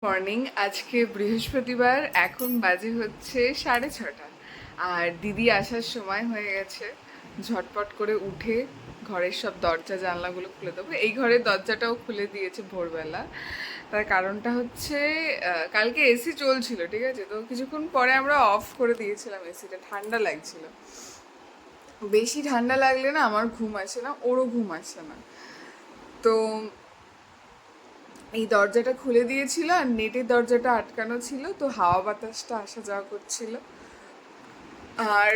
Morning. আজকে বৃহস্পতিবার, এখন বাজে হচ্ছে 6:30 আর দিদি আসার সময় হয়ে গেছে। ঝটপট করে উঠে ঘরের সব দরজা জানলাগুলো খুলে দেবো। এই ঘরের দরজাটাও খুলে দিয়েছে ভোরবেলা। তার কারণটা হচ্ছে কালকে এসি চলছিল, ঠিক আছে, তো কিছুক্ষণ পরে আমরা অফ করে দিয়েছিলাম এসিটা, ঠান্ডা লাগছিল। বেশি ঠান্ডা লাগলে না আমার ঘুম আসে না, ওরও ঘুম আসে না। তো এই দরজাটা খুলে দিয়েছিল আর নেটের দরজাটা আটকানো ছিল, তো হাওয়া বাতাসটা আসা যাওয়া করছিল। আর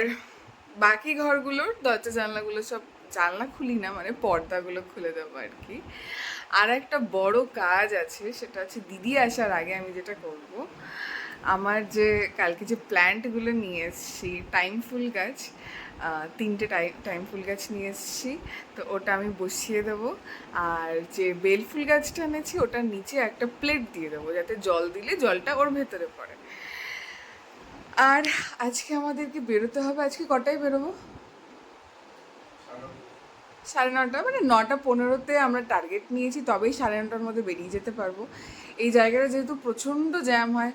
বাকি ঘরগুলোর দরজা জানলাগুলো সব, জানলা খুলি না মানে পর্দাগুলো খুলে দেবো আর কি। আর একটা বড় কাজ আছে, সেটা হচ্ছে দিদি আসার আগে আমি যেটা করব, আমার যে কালকে যে প্ল্যান্টগুলো নিয়ে এসেছি, টাইম ফুল গাছ, 3টে টাইম ফুল গাছ নিয়ে এসেছি, তো ওটা আমি বসিয়ে দেবো। আর যে বেল ফুল গাছটা এনেছি ওটার নিচে একটা প্লেট দিয়ে দেবো, যাতে জল দিলে জলটা ওর ভেতরে পড়ে। আর আজকে আমাদেরকে বেরোতে হবে। আজকে কটায় বেরোবো? 9:30, মানে 9:15-তে আমরা টার্গেট নিয়েছি, তবেই 9:30-র মধ্যে বেরিয়ে যেতে পারবো। এই জায়গাটা যেহেতু প্রচণ্ড জ্যাম হয়,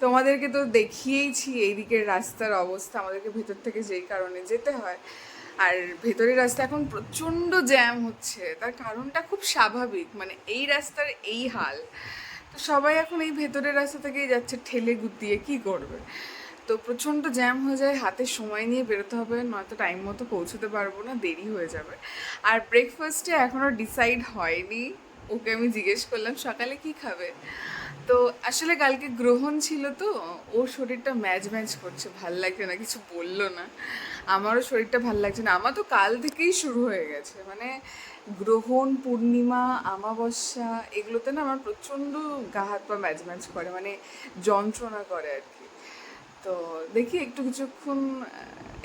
তোমাদেরকে তো দেখিয়েইছি এই দিকের রাস্তার অবস্থা, আমাদেরকে ভেতর থেকে যেই কারণে যেতে হয়। আর ভেতরের রাস্তা এখন প্রচণ্ড জ্যাম হচ্ছে, তার কারণটা খুব স্বাভাবিক, মানে এই রাস্তার এই হাল, তো সবাই এখন এই ভেতরের রাস্তা থেকেই যাচ্ছে ঠেলে গুতিয়ে, কী করবে। তো প্রচণ্ড জ্যাম হয়ে যায়, হাতে সময় নিয়ে বেরোতে হবে, নয়তো টাইম মতো পৌঁছতে পারবো না, দেরি হয়ে যাবে। আর ব্রেকফাস্টে এখনও ডিসাইড হয়নি, ওকে আমি জিজ্ঞেস করলাম সকালে কি খাবে। তো আসলে কালকে গ্রহণ ছিল, তো ওর শরীরটা ম্যাজ ম্যাজ করছে, ভাল লাগছে না, কিছু বললো না। আমারও শরীরটা ভাল লাগছে না, আমার তো কাল থেকেই শুরু হয়ে গেছে, মানে গ্রহণ, পূর্ণিমা, আমাবস্যা, এগুলোতে না আমার প্রচণ্ড গা হাত পা ম্যাজ ম্যাজ করে, মানে যন্ত্রণা করে আর কি। তো দেখি একটু কিছুক্ষণ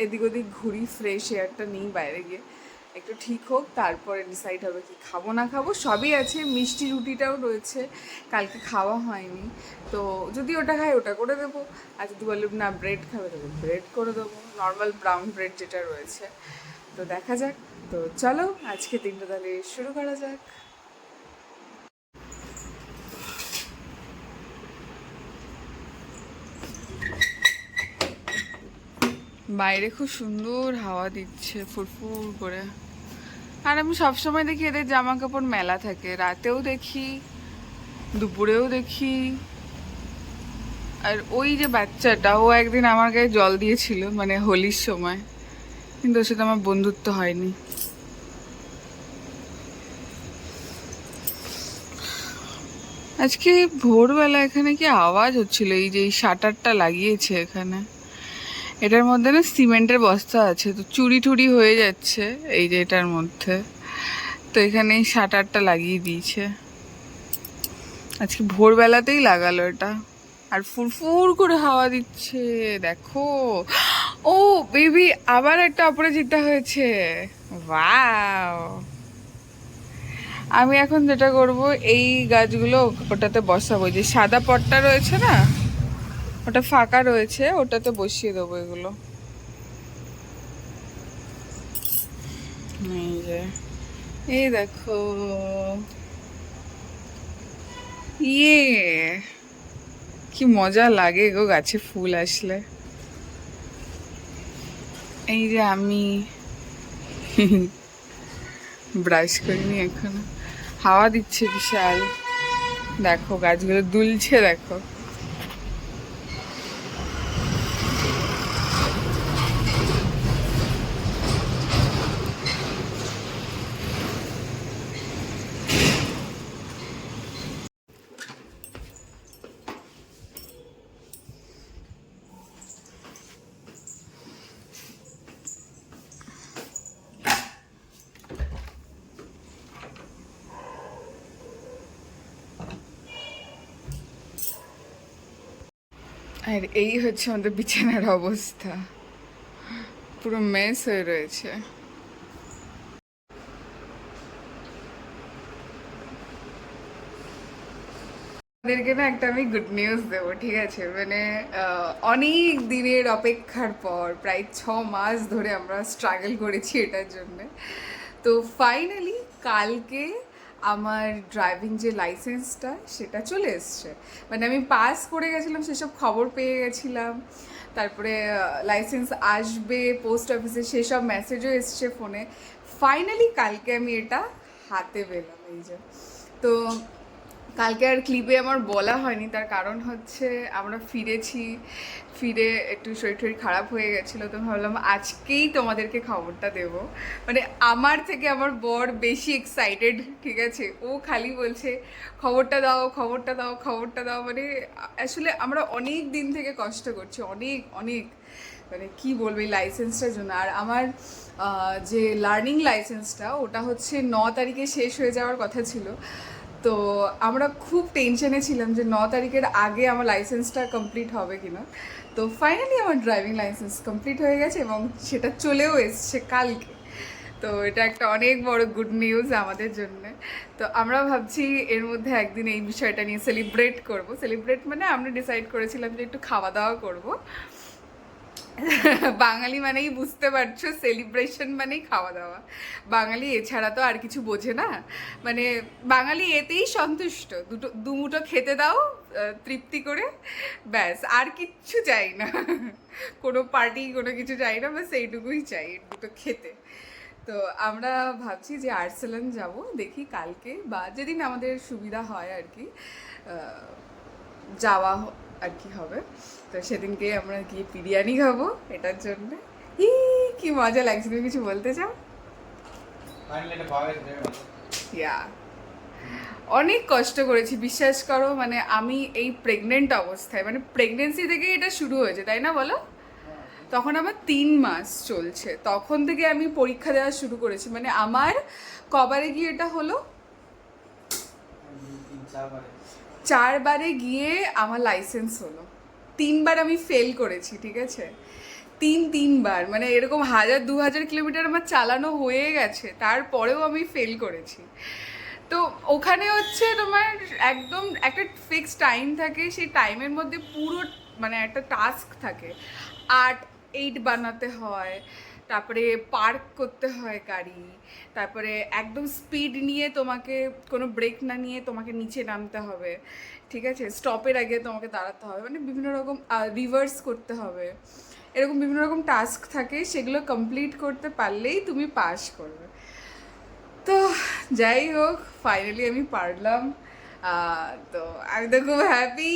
এদিক ওদিক ঘুরি, ফ্রেশ এয়ারটা নিই বাইরে গিয়ে, একটু ঠিক হোক, তারপরে ডিসাইড হবে কি খাবো না খাবো। সবই আছে, মিষ্টি রুটিটাও রয়েছে, কালকে খাওয়া হয়নি, তো যদি ওটা খাই ওটা করে দেবো। আর যদি বলি না ব্রেড খাবে, তবে ব্রেড করে দেবো, নর্মাল ব্রাউন ব্রেড যেটা রয়েছে। তো দেখা যাক। তো চলো আজকে দিনটা তাহলে শুরু করা যাক। বাইরে খুব সুন্দর হাওয়া দিচ্ছে ফুরফুর করে। আর আমি সবসময় দেখি এদের জামা কাপড় মেলা থাকে, রাতেও দেখি, দুপুরেও দেখি। আর ওই যে বাচ্চাটা, ও একদিন আমার গায়ে জল দিয়েছিল, মানে হোলির সময়, কিন্তু ওর সাথে আমার বন্ধুত্ব হয়নি। আজকে ভোরবেলা এখানে কি আওয়াজ হচ্ছিল, এই যে এই শাটারটা লাগিয়েছে এখানে, এটার মধ্যে না সিমেন্টের বস্তা আছে, তো চুরি টুরি হয়ে যাচ্ছে এই যে এটার মধ্যে, তো এখানে এই শাটারটা লাগিয়ে দিয়েছে। আজকে ভোরবেলাতেই লাগালো এটা, আর ফুরফুর করে হাওয়া দিচ্ছে দেখো। ও বেবি, আবার একটা অপরাজিতা হয়েছে, ওয়াও। আমি এখন যেটা করব, এই গাছগুলো ওটাতে বসাবো, যে সাদা পটটা রয়েছে না, ওটা ফাঁকা রয়েছে, ওটাতে বসিয়ে দেবো এগুলো। এই যে, এই দেখো, ইয়ে কি মজা লাগে গো গাছে ফুল আসলে। এই যে আমি ব্রাশ করিনি এখনো, হাওয়া দিচ্ছে বিশাল, দেখো গাছগুলো দুলছে দেখো। আর এই হচ্ছে আমাদের বিছানার অবস্থা, পুরো মেস হয়ে রয়েছে। আপনাদেরকে না একটা আমি গুড নিউজ দেবো, ঠিক আছে, মানে অনেক দিনের অপেক্ষার পর, প্রায় 6 মাস ধরে আমরা স্ট্রাগল করেছি এটার জন্যে, তো ফাইনালি কালকে আমার ড্রাইভিং যে লাইসেন্সটা সেটা চলে এসছে। মানে আমি পাস করে গেছিলাম, সেসব খবর পেয়ে গেছিলাম। তারপরে লাইসেন্স আসবে পোস্ট অফিসে, সেসব মেসেজও এসছে ফোনে। ফাইনালি কালকে আমি এটা হাতে পেলাম। এই যে, তো কালকে আর ক্লিপে আমার বলা হয়নি, তার কারণ হচ্ছে আমরা ফিরে একটু শরীর টরীর খারাপ হয়ে গেছিলো, তো ভাবলাম আজকেই তোমাদেরকে খবরটা দেব। মানে আমার থেকে আমার বর বেশি এক্সাইটেড, ঠিক আছে? ও খালি বলছে খবরটা দাও, খবরটা দাও, খবরটা দাও। মানে আসলে আমরা অনেক দিন থেকে কষ্ট করছি, অনেক অনেক, মানে কি বলবো এই লাইসেন্সটার জন্য। আর আমার যে লার্নিং লাইসেন্সটা ওটা হচ্ছে 9 তারিখে শেষ হয়ে যাওয়ার কথা ছিল। তো আমরা খুব টেনশনে ছিলাম যে 9 তারিখের আগে আমার লাইসেন্সটা কমপ্লিট হবে কিনা। তো ফাইনালি আমার ড্রাইভিং লাইসেন্স কমপ্লিট হয়ে গেছে এবং সেটা চলেও এসছে কালকে। তো এটা একটা অনেক বড় গুড নিউজ আমাদের জন্য। তো আমরা ভাবছি এর মধ্যে একদিন এই বিষয়টা নিয়ে সেলিব্রেট মানে আমরা ডিসাইড করেছিলাম যে একটু খাওয়া দাওয়া করবো। বাঙালি মানেই বুঝতে পারছো, সেলিব্রেশন মানেই খাওয়া দাওয়া। বাঙালি এছাড়া তো আর কিছু বোঝে না। মানে বাঙালি এতেই সন্তুষ্ট, দুমুঠো খেতে দাও তৃপ্তি করে, ব্যাস আর কিচ্ছু চাই না। কোনো পার্টি কোনো কিছু চাই না, ব্যাস এইটুকুই চাই, দুটো খেতে। তো আমরা ভাবছি যে আর্সেলান যাব, দেখি কালকে বা যেদিন আমাদের সুবিধা হয় আর কি যাওয়া আর কি হবে। তো সেদিনকে আমরা গিয়ে বিরিয়ানি খাবো এটার জন্য। কি মজা লাগছে, তুমি কিছু বলতে চাও? ইয়া, অনেক কষ্ট করেছি বিশ্বাস করো। মানে আমি এই প্রেগনেন্ট অবস্থায়, মানে প্রেগনেন্সি থেকেই এটা শুরু হয়েছে, তাই না বলো? তখন আমার 3 মাস চলছে, তখন থেকে আমি পরীক্ষা দেওয়া শুরু করেছি। মানে আমার কবারে গিয়ে এটা হলো, 4বারে গিয়ে আমার লাইসেন্স হলো। 3বার আমি ফেল করেছি, ঠিক আছে? তিনবার, মানে এরকম 1000-2000 কিলোমিটার আমার চালানো হয়ে গেছে, তারপরেও আমি ফেল করেছি। তো ওখানে হচ্ছে তোমার একদম একটা ফিক্সড টাইম থাকে, সেই টাইমের মধ্যে পুরো মানে একটা টাস্ক থাকে, 8 বানাতে হয়, তারপরে পার্ক করতে হয় গাড়ি, তারপরে একদম স্পিড নিয়ে তোমাকে কোনো ব্রেক না নিয়ে তোমাকে নিচে নামতে হবে, ঠিক আছে? স্টপের আগে তোমাকে দাঁড়াতে হবে, মানে বিভিন্ন রকম রিভার্স করতে হবে, এরকম বিভিন্ন রকম টাস্ক থাকে, সেগুলো কমপ্লিট করতে পারলেই তুমি পাস করবে। তো যাই হোক, ফাইনালি আমি পারলাম। তো আমি তো খুব হ্যাপি,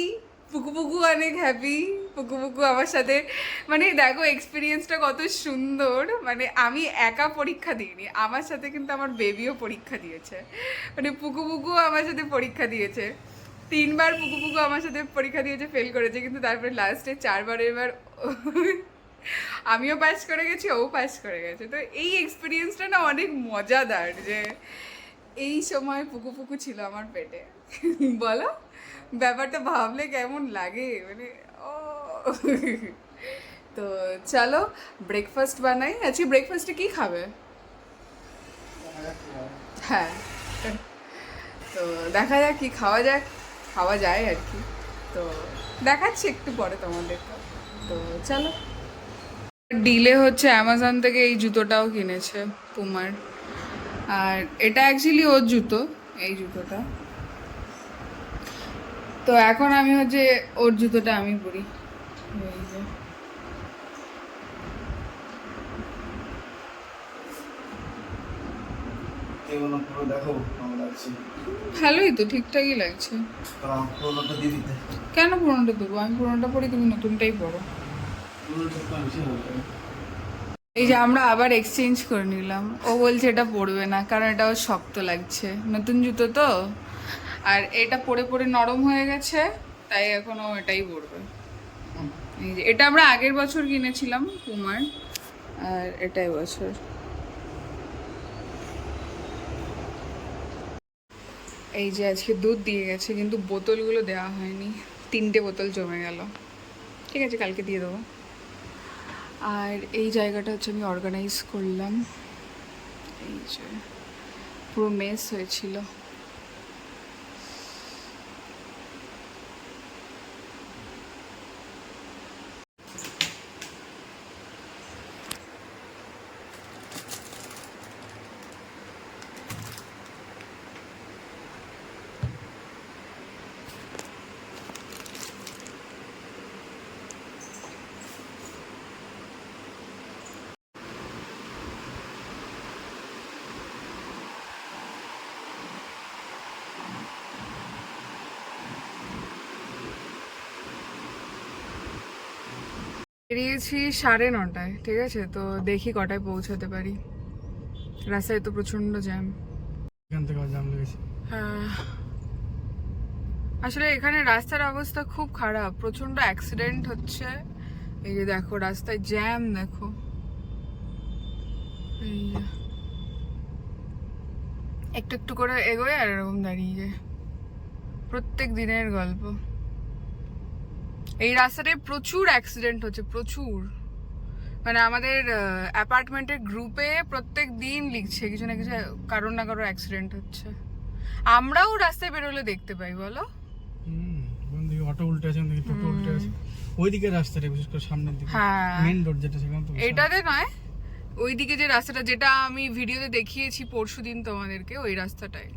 পুকু অনেক হ্যাপি। পুকু আমার সাথে, মানে দেখো এক্সপিরিয়েন্সটা কত সুন্দর। মানে আমি একা পরীক্ষা দিইনি, আমার সাথে কিন্তু আমার বেবিও পরীক্ষা দিয়েছে। মানে পুকু আমার সাথে পরীক্ষা দিয়েছে 3বার। পুকু আমার সাথে পরীক্ষা দিয়েছে, ফেল করেছে, কিন্তু তারপরে লাস্টে 4বার এবার আমিও পাস করে গেছি, ও পাস করে গেছে। তো এই এক্সপিরিয়েন্সটা না অনেক মজাদার, যে এই সময় পুকু ছিল আমার পেটে। বলো ব্যাপারটা ভাবলে কেমন লাগে, মানে ও। তো চলো ব্রেকফাস্ট বানাই। আজকে ব্রেকফাস্টে কি খাবে? হ্যাঁ, তো দেখা যাক কি খাওয়া যায় আর কি। তো দেখাচ্ছি একটু পরে তোমাদের। তো চলো। ডিলে হচ্ছে অ্যামাজন থেকে এই জুতোটাও কিনেছে পুমার, আর এটা অ্যাকচুয়ালি ওর জুতো, এই জুতোটা। তো এখন আমি হচ্ছে ওর জুতোটা আমি পরি। এই যে ভালোই তো, ঠিকঠাকই লাগছে। কেন পুরোনোটা দেবো? আমি পুরোনোটা পরি, তুমি নতুনটাই পরো। এই যে আমরা আবার এক্সচেঞ্জ করে নিলাম, ও বলছে এটা পরবে না কারণ এটা ওর শক্ত লাগছে, নতুন জুতো তো, আর এটা পরে পরে নরম হয়ে গেছে, তাই এখন ও এটাই পরবে। এই যে এটা আমরা আগের বছর কিনেছিলাম পুমার, আর এটা এবছর। এই যে আজকে দুধ দিয়ে গেছে, কিন্তু বোতলগুলো দেওয়া হয়নি, 3টে বোতল জমে গেল। ঠিক আছে, কালকে দিয়ে দেবো। আর এই জায়গাটা হচ্ছে আমি অর্গানাইজ করলাম, এই যে পুরো মেস হয়েছিল। বেরিয়েছি 9:30, ঠিক আছে, তো দেখি কটায় পৌঁছাতে পারি। রাস্তায় তো প্রচন্ড জ্যাম। এখান থেকে জ্যাম লেগেছে। হ্যাঁ, আসলে এখানে রাস্তার অবস্থা খুব খারাপ, প্রচন্ড অ্যাক্সিডেন্ট হচ্ছে। এই যে দেখো রাস্তায় জ্যাম, দেখো এই যে একটু একটু করে এগোয় আর এরকম দাঁড়িয়ে যায়। প্রত্যেক দিনের গল্প। এই রাস্তাটায় প্রচুর অ্যাক্সিডেন্ট হচ্ছে, প্রচুর। মানে আমাদের অ্যাপার্টমেন্টের গ্রুপে প্রত্যেক দিন লিখছে কিছু না কিছু কারোর না কারোর অ্যাক্সিডেন্ট হচ্ছে। আমরাও রাস্তায় বেরোলে দেখতে পাই, বলো। অটো উল্টে আছে, টোটো উল্টে আছে, ওইদিকে রাস্তাটা বিশেষ করে সামনের দিকে, হ্যাঁ, মেইন রোড যেটা সেখানে তো এটাতে নয়, ওইদিকে যে রাস্তাটা যেটা আমি ভিডিওতে দেখিয়েছি পরশুদিন তোমাদেরকে, ওই রাস্তাটায়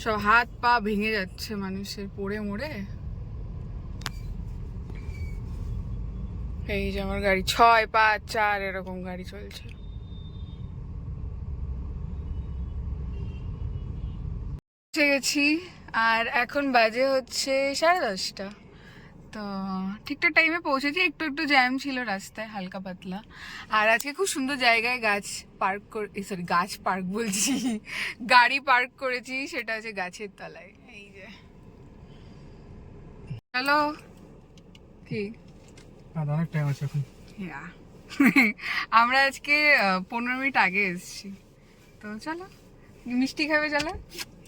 সব হাত পা ভেঙে যাচ্ছে মানুষের পড়ে মরে। এই যে আমার গাড়ি 6, 5, 4 এরকম গাড়ি চলছে। পৌঁছে গেছি আর এখন বাজে হচ্ছে 10:30। তো ঠিকঠাক টাইমে পৌঁছেছি, একটু একটু জ্যাম ছিল রাস্তায় হালকা পাতলা। আর আজকে খুব সুন্দর জায়গায় গাছ পার্ক বলছি, গাড়ি পার্ক করেছি, সেটা হচ্ছে গাছের তলায়। এই যে চলো, কি অনেক টাইম আছে এখন। আমরা আজকে 15 মিনিট আগে এসেছি। তো চলো, মিষ্টি খাবে, চলো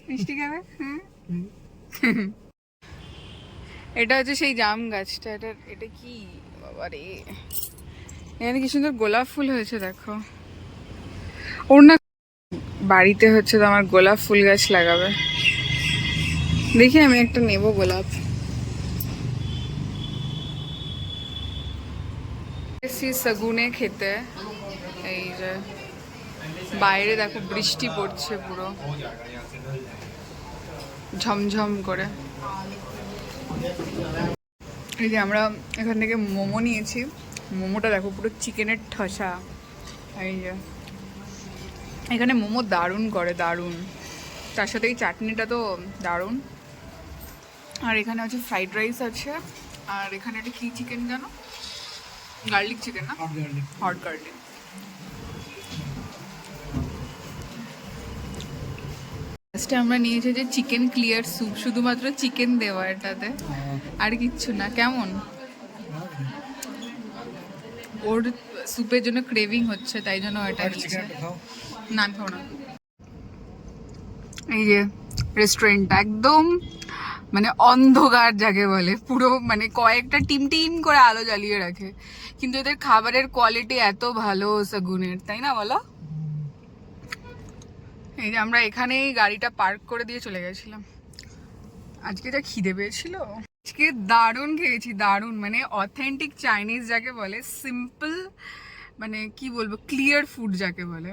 মিষ্টি খাবে। এটা হচ্ছে সেই জাম গাছটা। এটা কি বাবা রে, এখানে কি সুন্দর গোলাপ ফুল হয়েছে দেখো। ওর না বাড়িতে হচ্ছে তো আমার গোলাপ ফুল গাছ লাগাবে, দেখি আমি একটা নেব গোলাপ। এসেছি সগুনে খেতে। এই যে বাইরে দেখো বৃষ্টি পড়ছে পুরো ঝমঝম করে। এই যে আমরা এখান থেকে মোমো নিয়েছি, মোমোটা দেখো পুরো চিকেনের ঠসা। এই যে এখানে মোমো দারুণ করে, দারুণ। তার সাথে এই চাটনিটা তো দারুণ। আর এখানে হচ্ছে ফ্রাইড রাইস আছে, আর এখানে একটা কি চিকেন জানো, গার্লিক চিকেন না, হট গার্লিক। ফার্স্টে আমরা নিয়েছি যে চিকেন ক্লিয়ার স্যুপ, শুধুমাত্র চিকেন দেওয়া এটাতে, আর কিচ্ছু না। কেমন, ওর স্যুপের জন্য ক্রেভিং হচ্ছে, তাই জন্য এটা নিচ্ছে। না খাও না। এই যে রেস্টুরেন্টটা একদম মানে অন্ধকার যাকে বলে, পুরো মানে কয়েকটা টিম টিম করে আলো জ্বালিয়ে রাখে, কিন্তু এদের খাবারের কোয়ালিটি এত ভালো সগুনের, তাই না বলো। এই যে আমরা এখানেই গাড়িটা পার্ক করে দিয়ে চলে গেছিলাম। আজকে যা খিদে পেয়েছিল, আজকে দারুণ খেয়েছি, দারুণ। মানে অথেন্টিক চাইনিজ যাকে বলে, সিম্পল, মানে কি বলবো, ক্লিয়ার ফুড যাকে বলে।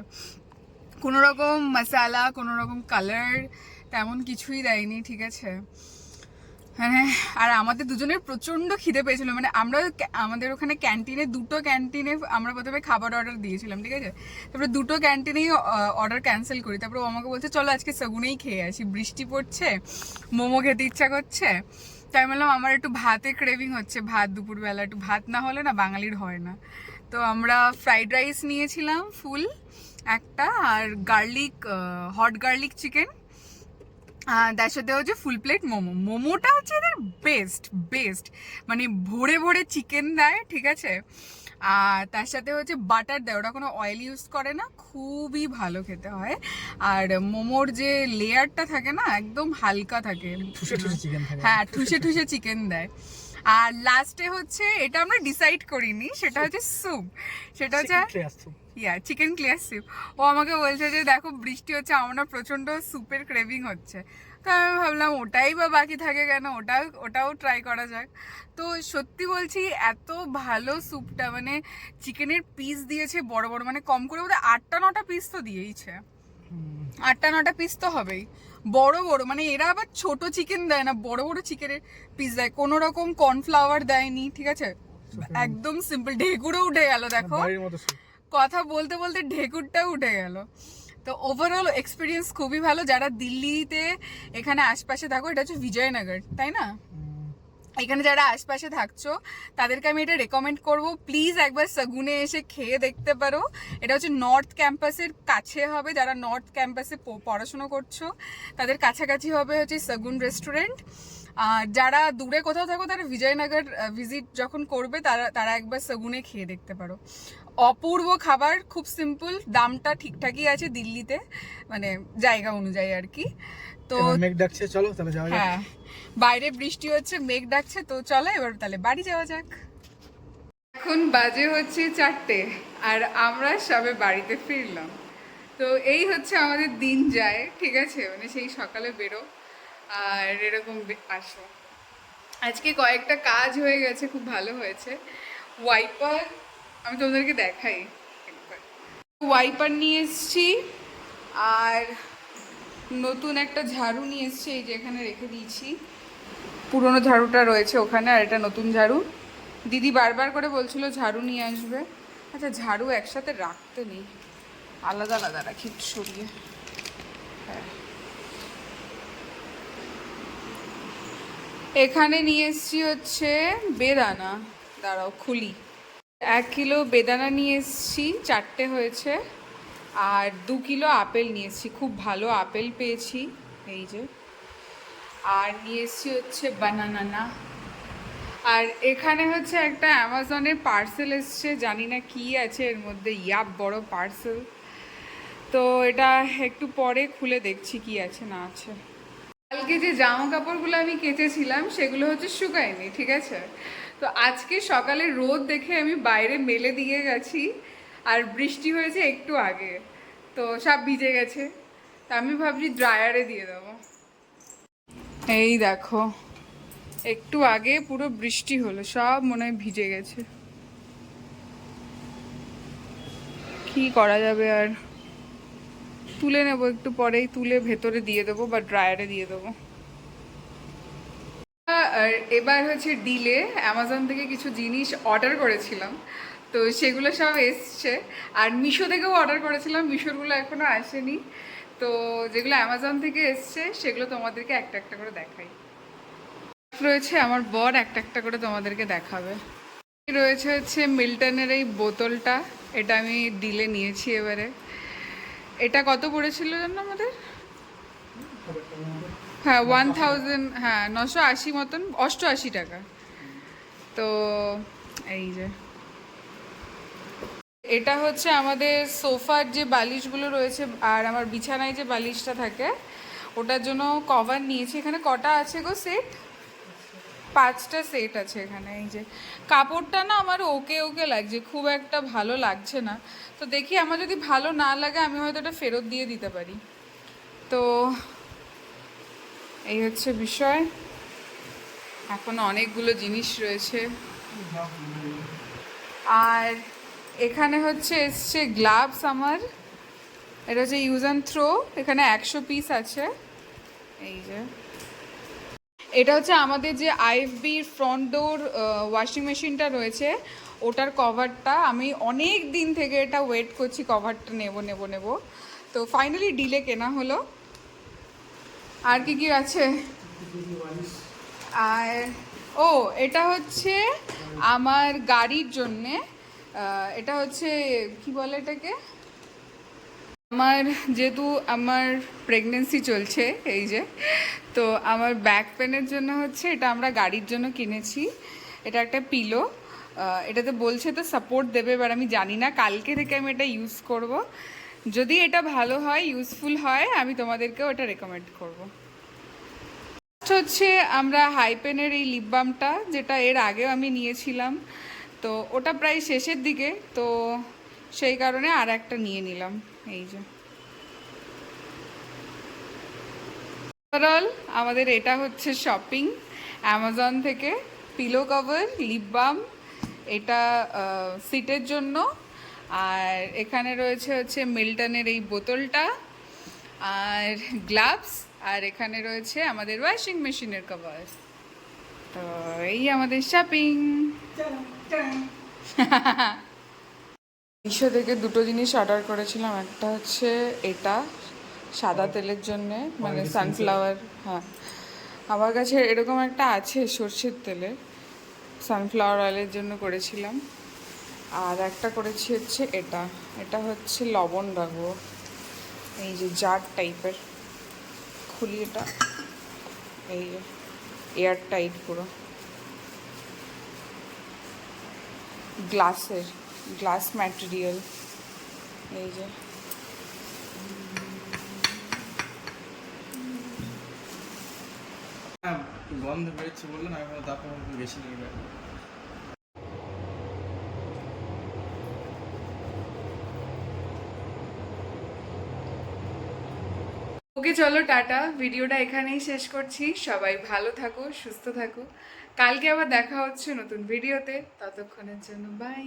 কোনো রকম মশালা, কোনো রকম কালার তেমন কিছুই দেয়নি, ঠিক আছে। মানে আর আমাদের দুজনের প্রচণ্ড খিদে পেয়েছিল। মানে আমরা আমাদের ওখানে ক্যান্টিনে, দুটো ক্যান্টিনে আমরা প্রথমে খাবার অর্ডার দিয়েছিলাম, ঠিক আছে। তারপরে দুটো ক্যান্টিনেই অর্ডার ক্যান্সেল করি। তারপরে ও আমাকে বলছে চলো আজকে সগুনেই খেয়ে আসি, বৃষ্টি পড়ছে, মোমো খেতে ইচ্ছা করছে। তাই বললাম আমার একটু ভাতে ক্রেভিং হচ্ছে, ভাত দুপুরবেলা, একটু ভাত না হলে না বাঙালির হয় না। তো আমরা ফ্রাইড রাইস নিয়েছিলাম ফুল একটা, আর গার্লিক, হট গার্লিক চিকেন, তার সাথে হচ্ছে ফুল প্লেট মোমো। মোমোটা হচ্ছে এদের বেস্ট বেস্ট, মানে ভরে ভরে চিকেন দেয়, ঠিক আছে। আর তার সাথে হচ্ছে বাটার দেয়, ওরা কোনো অয়েল ইউজ করে না, খুবই ভালো খেতে হয়। আর মোমোর যে লেয়ারটা থাকে না, একদম হালকা থাকে, হ্যাঁ ঠুসে ঠুসে চিকেন দেয়। আর লাস্টে হচ্ছে, এটা আমরা ডিসাইড করিনি, সেটা হচ্ছে স্যুপ, সেটা হচ্ছে চিকেন ক্লিয়ার স্যুপ। ও আমাকে বলছে যে দেখো বৃষ্টি হচ্ছে, আমার না প্রচন্ড স্যুপের ক্রেভিং হচ্ছে। তো আমি ভাবলাম ওটাই বা বাকি থাকে কেন, ওটাও ট্রাই করা যাক। তো সত্যি বলছি এত ভালো স্যুপটা, মানে চিকেনের পিস দিয়েছে বড় বড়, মানে কম করে বোধহয় 8-9টা পিস তো দিয়েইছে, 8-9টা পিস তো হবেই, বড় বড়। মানে এরা আবার ছোট চিকেন দেয় না, বড় বড় চিকেনের পিস দেয়, কোনো রকম কর্নফ্লাওয়ার দেয়নি, ঠিক আছে, একদম সিম্পল। ঢেকুরও উঠে গেল দেখো, কথা বলতে বলতে ঢেকুরটাও উঠে গেল। তো ওভারঅল এক্সপিরিয়েন্স খুবই ভালো। যারা দিল্লিতে এখানে আশপাশে থাকো, এটা হচ্ছে বিজয়নগর, তাই না, এখানে যারা আশপাশে থাকছো তাদেরকে আমি এটা রেকমেন্ড করব, প্লিজ একবার সগুনে এসে খেয়ে দেখতে পারো। এটা হচ্ছে নর্থ ক্যাম্পাসের কাছে হবে, যারা নর্থ ক্যাম্পাসে পড়াশোনা করছো তাদের কাছাকাছি হবে হচ্ছে সগুন রেস্টুরেন্ট। আর যারা দূরে কোথাও থাকো তারা বিজয়নগর ভিজিট যখন করবে তারা একবার সগুনে খেয়ে দেখতে পারো। অপূর্ব খাবার, খুব সিম্পল, দামটা ঠিকঠাকই আছে দিল্লিতে, মানে জায়গা অনুযায়ী আর কি। তো মেঘ ডাকছে, চলো তাহলে যাওয়া যাক। হ্যাঁ, বাইরে বৃষ্টি হচ্ছে, মেঘ ডাকছে, তো চলো এবার তাহলে বাড়ি যাওয়া যাক। এখন বাজে হচ্ছে 4টে আর আমরা সবে বাড়িতে ফিরলাম। তো এই হচ্ছে আমাদের দিন যায়, ঠিক আছে, মানে সেই সকালে বেরো আর এরকম আসো। আজকে কয়েকটা কাজ হয়ে গেছে, খুব ভালো হয়েছে। ওয়াইপার আমি তোমাদেরকে দেখাই, ওয়াইপার নিয়ে এসছি আর নতুন একটা ঝাড়ু নিয়ে এসছি, এই যে এখানে রেখে দিয়েছি। পুরোনো ঝাড়ুটা রয়েছে ওখানে আর এটা নতুন ঝাড়ু। দিদি বারবার করে বলছিল ঝাড়ু নিয়ে আসবে। আচ্ছা, ঝাড়ু একসাথে রাখতে নেই, আলাদা আলাদা রাখি সরিয়ে। হ্যাঁ, এখানে নিয়ে এসছি হচ্ছে বেদানা, দাঁড়াও খুলি। 1 কিলো বেদানা নিয়ে এসছি, 4টে হয়েছে। আর 2 কিলো আপেল নিয়ে এসছি, খুব ভালো আপেল পেয়েছি এই যে। আর নিয়ে এসছি হচ্ছে বানানা। আর এখানে হচ্ছে একটা অ্যামাজনের পার্সেল এসছে, জানি না কি আছে এর মধ্যে, ইয়াপ বড় পার্সেল। তো এটা একটু পরে খুলে দেখছি কি আছে না আছে। কালকে যে জামা কাপড়গুলো আমি কেচেছিলাম সেগুলো হচ্ছে শুকায়নি, ঠিক আছে। তো আজকে সকালে রোদ দেখে আমি বাইরে মেলে দিয়ে গেছি আর বৃষ্টি হয়েছে একটু আগে, তো সব ভিজে গেছে। তা আমি ভাবছি ড্রায়ারে দিয়ে দেবো। এই দেখো, একটু আগে পুরো বৃষ্টি হলো, সব মনে হয় ভিজে গেছে। কি করা যাবে আর, তুলে নেবো একটু পরেই, তুলে ভেতরে দিয়ে দেবো বা ড্রায়ারে দিয়ে দেবো। আর এবার হচ্ছে ডিলে অ্যামাজন থেকে কিছু জিনিস অর্ডার করেছিলাম, তো সেগুলো সব এসছে। আর মিশো থেকেও অর্ডার করেছিলাম, মিশোরগুলো এখনও আসেনি। তো যেগুলো অ্যামাজন থেকে এসছে সেগুলো তোমাদেরকে একটা একটা করে দেখাই। রয়েছে আমার বর একটা একটা করে তোমাদেরকে দেখাবে। রয়েছে হচ্ছে মিল্টনের এই বোতলটা, এটা আমি ডিলে নিয়েছি এবারে। এটা কত পড়েছিল জানো আমাদের? হ্যাঁ 1000, হ্যাঁ 980 মতন, 88 টাকা। তো এই যে এটা হচ্ছে আমাদের সোফার যে বালিশগুলো রয়েছে আর আমার বিছানায় যে বালিশটা থাকে ওটার জন্য কভার নিয়েছি। এখানে কটা আছে গো সেট? 5টা সেট আছে এখানে। এই যে কাপড়টা না আমার ওকে ওকে লাগছে, খুব একটা ভালো লাগছে না। তো দেখি আমার যদি ভালো না লাগে আমি হয়তো এটা ফেরত দিয়ে দিতে পারি। তো এই হচ্ছে বিষয়। এখন অনেকগুলো জিনিস রয়েছে। আর এখানে হচ্ছে এসছে গ্লাভস আমার, এটা হচ্ছে ইউজ অ্যান্ড থ্রো, এখানে 100 পিস আছে। এই যে এটা হচ্ছে আমাদের যে আইএফবির ফ্রন্ট ডোর ওয়াশিং মেশিনটা রয়েছে ওটার কভারটা। আমি অনেক দিন থেকে এটা ওয়েট করছি, কভারটা নেব নেব নেব, তো ফাইনালি ডিলে কেনা হলো। আর কি কি আছে? আর ও, এটা হচ্ছে আমার গাড়ির জন্যে, এটা হচ্ছে কি বলে এটাকে, আমার যেহেতু আমার প্রেগনেন্সি চলছে এই যে, তো আমার ব্যাক পেনের জন্য হচ্ছে এটা আমরা গাড়ির জন্য কিনেছি। এটা একটা পিলো, এটাতে বলছে তো সাপোর্ট দেবে, এবার আমি জানি না, কালকে থেকে আমি এটা ইউজ করব। যদি এটা ভালো হয়, ইউজফুল হয়, আমি তোমাদেরকেও এটা রেকমেন্ড করব। হচ্ছে আমরা হাইপেনের এই লিপ বামটা, যেটা এর আগেও আমি নিয়েছিলাম, তো ওটা প্রায় শেষের দিকে, তো সেই কারণে আর একটা নিয়ে নিলাম। এই যে ওভারঅল আমাদের এটা হচ্ছে শপিং অ্যামাজন থেকে। পিলো কভার, লিপ বাম, এটা সিটের জন্য, আর এখানে রয়েছে হচ্ছে মিল্টনের এই বোতলটা, আর গ্লাভস, আর এখানে রয়েছে আমাদের ওয়াশিং মেশিনের কভার। তো এই আমাদের শপিং। মিশো থেকে দুটো জিনিস অর্ডার করেছিলাম, একটা হচ্ছে এটা সাদা তেলের জন্যে, মানে সানফ্লাওয়ার, হ্যাঁ, আমার কাছে এরকম একটা আছে সর্ষের তেলের, সানফ্লাওয়ার অয়েলের জন্য করেছিলাম। আর একটা করেছি হচ্ছে এটা, এটা হচ্ছে লবণ রাখবো, এই যে জার টাইপের, খুলি এটা, এই যে এয়ার টাইট পুরো, গ্লাসের, গ্লাস ম্যাটেরিয়াল, এই যে। হ্যাঁ, গন্ধ বেরোচ্ছে বললেন, আমি ভাবলাম তারপর বেশি নিয়ে যাবো। ওকে চলো টাটা, ভিডিওটা এখানেই শেষ করছি। সবাই ভালো থাকো, সুস্থ থাকো, কালকে আবার দেখা হচ্ছে নতুন ভিডিওতে, ততক্ষণের জন্য বাই।